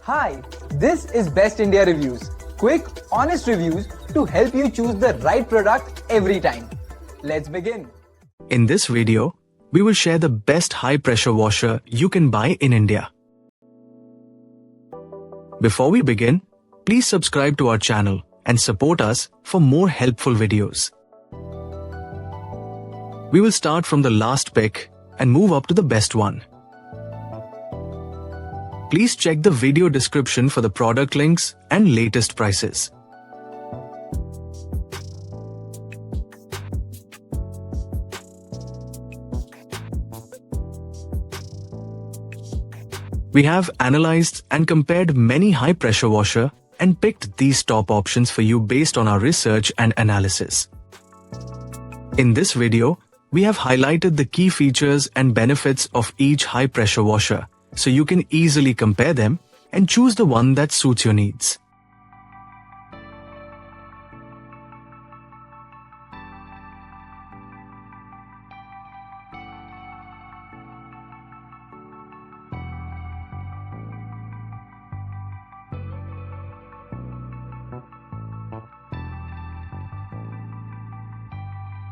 Hi, this is Best India Reviews. Quick, honest reviews to help you choose the right product every time. Let's begin. In this video, we will share the best high-pressure washer you can buy in India. Before we begin, please subscribe to our channel and support us for more helpful videos. We will start from the last pick and move up to the best one. Please check the video description for the product links and latest prices. We have analyzed and compared many high-pressure washer and picked these top options for you based on our research and analysis. In this video, we have highlighted the key features and benefits of each high-pressure washer, so you can easily compare them and choose the one that suits your needs.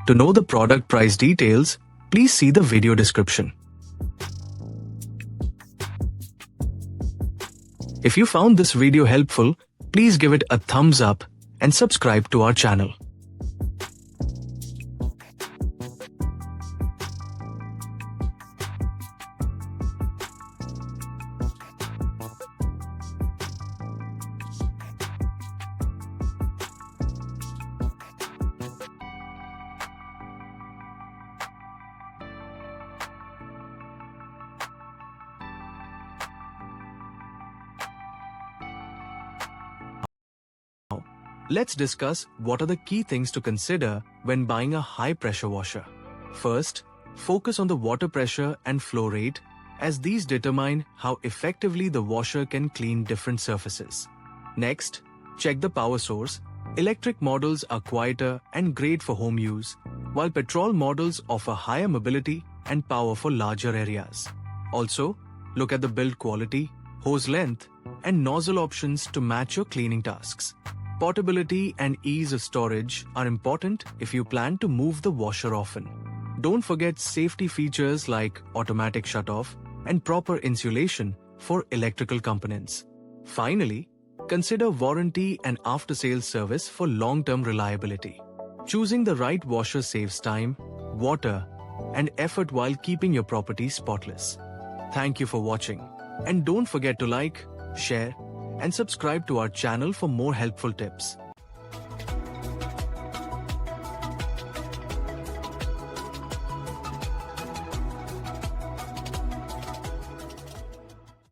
To know the product price details, please see the video description. If you found this video helpful, please give it a thumbs up and subscribe to our channel. Let's discuss what are the key things to consider when buying a high-pressure washer. First, focus on the water pressure and flow rate, as these determine how effectively the washer can clean different surfaces. Next, check the power source. Electric models are quieter and great for home use, while petrol models offer higher mobility and power for larger areas. Also, look at the build quality, hose length, and nozzle options to match your cleaning tasks. Portability and ease of storage are important if you plan to move the washer often. Don't forget safety features like automatic shutoff and proper insulation for electrical components. Finally, consider warranty and after-sales service for long-term reliability. Choosing the right washer saves time, water, and effort while keeping your property spotless. Thank you for watching, and don't forget to like, share, and subscribe to our channel for more helpful tips.